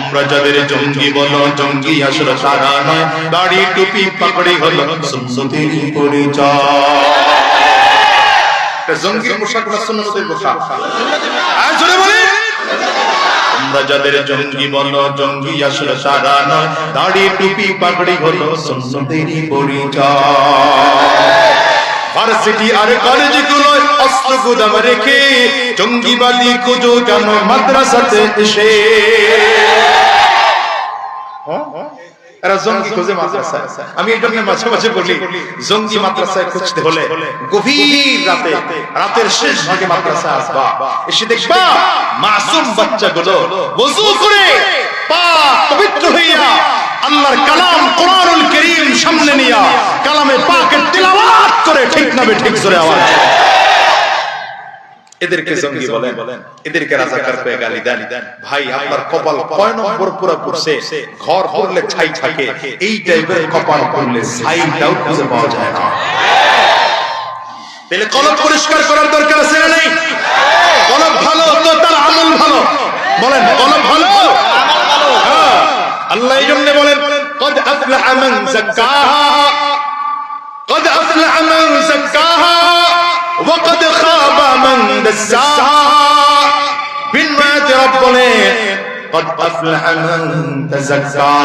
আমরা যাদের জঙ্গি বলো জঙ্গি আসলে তারা নয়, দাড়ি টুপি পাগড়ি হলো সুন্নতেরই পরিচয়। জঙ্গির পোশাক না সুন্নতের পোশাক? আর জোরে বলেন। আমরা যাদের জঙ্গি বলো জঙ্গি আসলে তারা নয়, দাড়ি টুপি পাগড়ি হলো সুন্নতেরই পরিচয়। ভার্সিটি আর কলেজগুলোয় অস্ত্র গোদাম রেখে জঙ্গিবাদী খুঁজো কেন মাদ্রাসাতে এসে? এরা জঙ্গি খোঁজে মাদ্রাসায়। আমি এই জন্য মাঝে মাঝে বলি, জঙ্গি মাদ্রাসায় খুঁজতে হলে গভীর রাতে, রাতের শেষ ভাগে মাদ্রাসায় আসবা, এসে দেখবা মাসুম বাচ্চাগুলো ওযু করে পাক পবিত্র হইয়া আল্লাহর কালাম কোরআনুল কারীম সামনে নিয়া কালামে পাকের তিলাওয়াত করে, ঠিক না ঠিক জোরে আওয়াজ। এদেরকে জঙ্গি বলেন, এদেরকে রাজাকার পেয়ে গালি দেন। ভাই আপনার কপাল কয় নম্বর পুরো পড়ছে? ঘর পড়লে ছাই থাকে, এই টাইপের কপাল পড়লে ছাইটাও খুঁজে পাওয়া যায় না। তাহলে কলব পরিষ্কার করার দরকার আছে না নেই? কলব ভালো তো তার আমল ভালো। বলেন কলব ভালো, আমল ভালো। আল্লাহ এই জন্য বলেন قد أفلح من زكاها قد أفلح من زكاها وقد خاب من دساها। বিনয় রব বলেন قد أفلح من تزكى।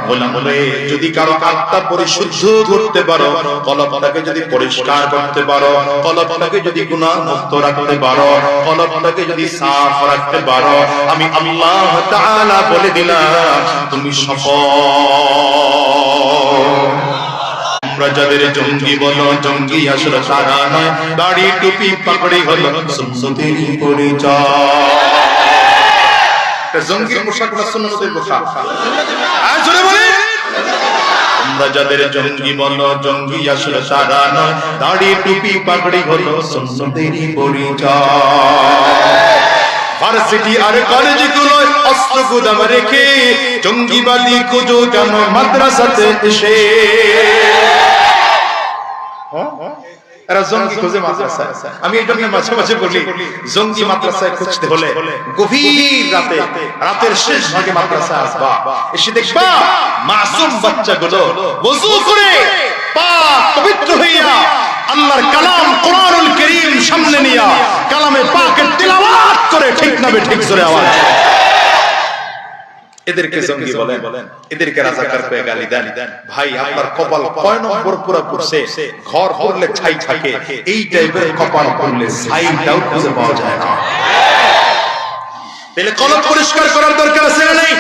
গোলামরে যদি কারো আত্মা পরিশুদ্ধ করতে পারো, কলবটাকে যদি পরিষ্কার করতে পারো, কলবটাকে যদি গুনাহ মুক্ত রাখতে পারো, কলবটাকে যদি সাফ রাখতে পারো, আমি আল্লাহ তাআলা বলে দিলাম তুমি সফল। আমরা যাদের জঙ্গি বলো জঙ্গি আসলে তারা নয়, দাড়ি টুপি পাগড়ি হলো সুন্নতেরই পরিচয়। জঙ্গির পোশাক না সুন্নতের পোশাক? আর জোরে বলেন। আমরা যাদের জঙ্গি বলো জঙ্গি আসলে তারা নয়, দাড়ি টুপি পাগড়ি হলো সুন্নতেরই পরিচয়। ভার্সিটি আর কলেজগুলোয় অস্ত্র গোদাম রেখে জঙ্গিবাদী খুঁজো কেন মাদ্রাসাতে এসে? এরা জঙ্গি খোঁজে মাদ্রাসায়। আমি এই জন্য মাঝে মাঝে বলি, জঙ্গি মাদ্রাসায় খুঁজতে হলে গভীর রাতে, রাতের শেষ ভাগে মাদ্রাসায় আসবা, এসে দেখবা মাসুম বাচ্চাগুলো ওযু করে পাক পবিত্র হইয়া আল্লাহর কালাম কোরআনুল কারীম সামনে নিয়া কালামে পাকের তিলাওয়াত করে, ঠিক না ঠিক জোরে আওয়াজ। এদেরকে জঙ্গি বলেন, এদেরকে রাজাকার পেয়ে গালি দেন। ভাই আপনার কপাল কয় নম্বর পুরো পড়ছে? ঘর পড়লে ছাই থাকে, এই টাইপের কপাল পড়লে ছাইটাও খুঁজে পাওয়া যায় না। তাহলে কলব পরিষ্কার করার দরকার আছে না নেই?